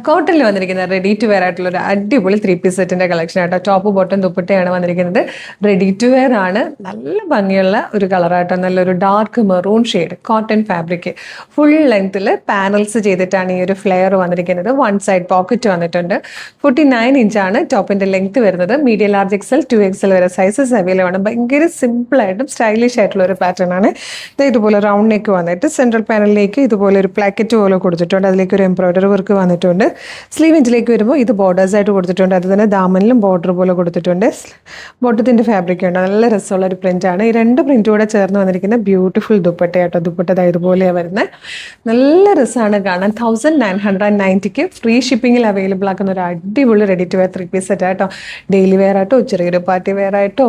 കോട്ടണിൽ വന്നിരിക്കുന്ന ready to wear ആയിട്ടുള്ള ഒരു അടിപൊളി 3 പീസ് സെറ്റിന്റെ കളക്ഷൻ ആട്ടോ. ടോപ്പ് ബോട്ടം ദുപ്പട്ടയാണ് വന്നിരിക്കുന്നത്. റെഡി ടു വെയർ ആണ്. നല്ല ഭംഗിയുള്ള ഒരു കളറാട്ടോ. നല്ലൊരു dark maroon shade cotton fabric. Full ലെങ്ത്തിൽ പാനൽസ് ചെയ്തിട്ടാണ് ഈ ഒരു ഫ്ലെയർ വന്നിരിക്കുന്നത്. വൺ സൈഡ് പോക്കറ്റ് വന്നിട്ടുണ്ട്. 49 ഇഞ്ചാണ് ടോപ്പിന്റെ ലെങ്ത് വരുന്നത്. മീഡിയം ലാർജ് എക്സൽ 2XL വരെ സൈസസ് അവൈലബിൾ ആണ്. ഭയങ്കര സിമ്പിൾ ആയിട്ടും സ്റ്റൈലിഷ് ആയിട്ടുള്ള ഒരു പാറ്റേൺ ആണ്. ഇതുപോലെ റൗണ്ട് നെക്ക് വന്നിട്ട് സെൻട്രൽ പാനലിലേക്ക് ഇതുപോലെ ഒരു പ്ലാക്കറ്റ് പോലെ കൊടുത്തിട്ടുണ്ട്. അതിലേക്ക് ഒരു എംബ്രോയിഡറി വർക്ക് വന്നിട്ടുണ്ട്. സ്ലീവ് ഇഞ്ചിലേക്ക് വരുമ്പോൾ ഇത് ബോർഡേഴ്സ് ആയിട്ട് കൊടുത്തിട്ടുണ്ട്. അത് തന്നെ ദാമനിലും ബോർഡർ പോലെ കൊടുത്തിട്ടുണ്ട്. ബോട്ടത്തിന്റെ ഫാബ്രിക് ഉണ്ട്. നല്ല രസമുള്ള ഒരു പ്രിന്റ് ആണ്. ഈ രണ്ട് പ്രിന്റും കൂടെ ചേർന്ന് വന്നിരിക്കുന്ന ബ്യൂട്ടിഫുൾ ദുപ്പട്ടയാട്ടോ. ദുപ്പട്ട ഇതുപോലെയാണ് വരുന്നത്. നല്ല രസമാണ് കാണാൻ. 1990 ഫ്രീ ഷിപ്പിംഗിൽ അവൈലബിൾ ആക്കുന്ന ഒരു അടിപൊളി ready to wear 3 piece set ആട്ടോ. ഡെയിലി വെയർ ആയിട്ടോ ചെറിയൊരു പാർട്ടി വെയർ ആയിട്ടോ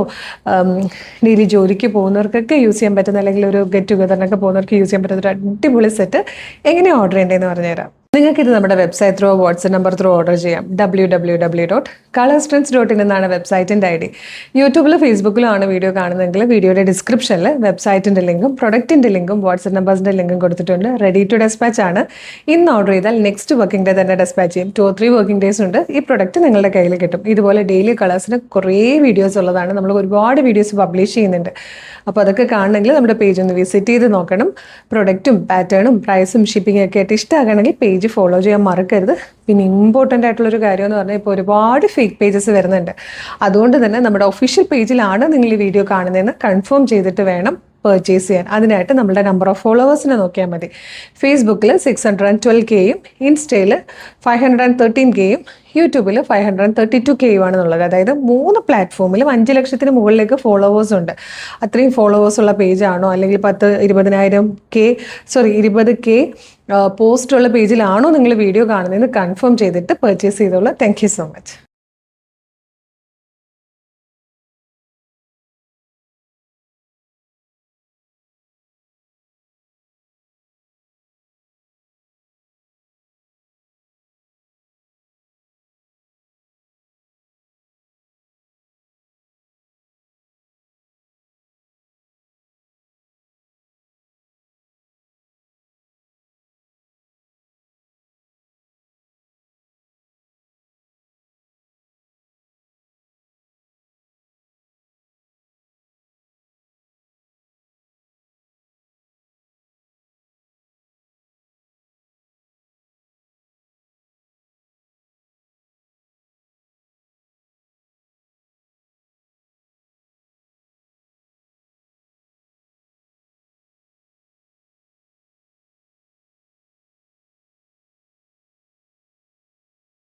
ഡെയിലി ജോലിക്ക് പോകുന്നവർക്കൊക്കെ യൂസ് ചെയ്യാൻ പറ്റുന്ന, അല്ലെങ്കിൽ ഒരു ഗെറ്റ് ടുഗദറിനൊക്കെ പോകുന്നവർക്ക് യൂസ് ചെയ്യാൻ പറ്റുന്ന ഒരു അടിപൊളി സെറ്റ് എങ്ങനെയാണ് ഓർഡർ ചെയ്യേണ്ടതെന്ന് പറഞ്ഞുതരാം. നിങ്ങൾക്ക് ഇത് നമ്മുടെ website through WhatsApp number through order ചെയ്യാം. www.colorstrends.in എന്നാണ് വെബ്സൈറ്റിൻ്റെ ID. യൂട്യൂബിലും ഫേസ്ബുക്കിലും ആണ് വീഡിയോ കാണുന്നതെങ്കിൽ വീഡിയോയുടെ ഡിസ്ക്രിപ്ഷനിൽ വെബ്സൈറ്റിൻ്റെ ലിങ്കും പ്രൊഡക്റ്റിൻ്റെ ലിങ്കും വാട്സ്ആപ്പ് നമ്പേഴ്സിൻ്റെ ലിങ്കും കൊടുത്തിട്ടുണ്ട്. റെഡി ടു ഡെസ്പാച്ച് ആണ്. ഇന്ന് ഓർഡർ ചെയ്താൽ നെക്സ്റ്റ് വർക്കിംഗ് ഡേ തന്നെ ഡെസ്പാച്ച് ചെയ്യും. 2-3 വർക്കിംഗ് ഡേയ്സ് ഉണ്ട്. ഈ പ്രൊഡക്റ്റ് നിങ്ങളുടെ കയ്യിൽ കിട്ടും. ഇതുപോലെ ഡെയിലി കളേഴ്സിന് കുറേ വീഡിയോസ് ഉള്ളതാണ്. നമ്മൾ ഒരുപാട് വീഡിയോസ് പബ്ലിഷ് ചെയ്യുന്നുണ്ട്. അപ്പോൾ അതൊക്കെ കാണണമെങ്കിൽ നമ്മുടെ പേജ് ഒന്ന് വിസിറ്റ് ചെയ്ത് നോക്കണം. പ്രൊഡക്റ്റും പാറ്റേണും പ്രൈസും ഷിപ്പിംഗ് ഒക്കെ ആയിട്ട് ഇഷ്ടമാകണമെങ്കിൽ പേജ് ഫോളോ ചെയ്യാൻ മറക്കരുത്. പിന്നെ ഇമ്പോർട്ടൻ്റ് ആയിട്ടുള്ളൊരു കാര്യം എന്ന് പറഞ്ഞാൽ ഇപ്പോൾ ഒരുപാട് ഫേക്ക് പേജസ് വരുന്നുണ്ട്. അതുകൊണ്ട് തന്നെ നമ്മുടെ ഒഫീഷ്യൽ പേജിലാണ് നിങ്ങൾ ഈ വീഡിയോ കാണുന്നതെന്ന് കൺഫേം ചെയ്തിട്ട് വേണം പർച്ചേസ് ചെയ്യാൻ. അതിനായിട്ട് നമ്മുടെ നമ്പർ ഓഫ് ഫോളോവേഴ്സിനെ നോക്കിയാൽ മതി. ഫേസ്ബുക്കിൽ 612Kയും ഇൻസ്റ്റയിൽ 513Kയും യൂട്യൂബിൽ 532K ആണെന്നുള്ളത്. അതായത് 3 പ്ലാറ്റ്ഫോമിലും 5 ലക്ഷത്തിന് മുകളിലേക്ക് ഫോളോവേഴ്സ് ഉണ്ട്. അത്രയും ഫോളോവേഴ്സ് ഉള്ള പേജാണോ, അല്ലെങ്കിൽ 20K പോസ്റ്റ് ഉള്ള പേജിലാണോ നിങ്ങൾ വീഡിയോ കാണുന്നതെന്ന് കൺഫേം ചെയ്തിട്ട് പർച്ചേസ് ചെയ്തോളൂ. Thank you so much.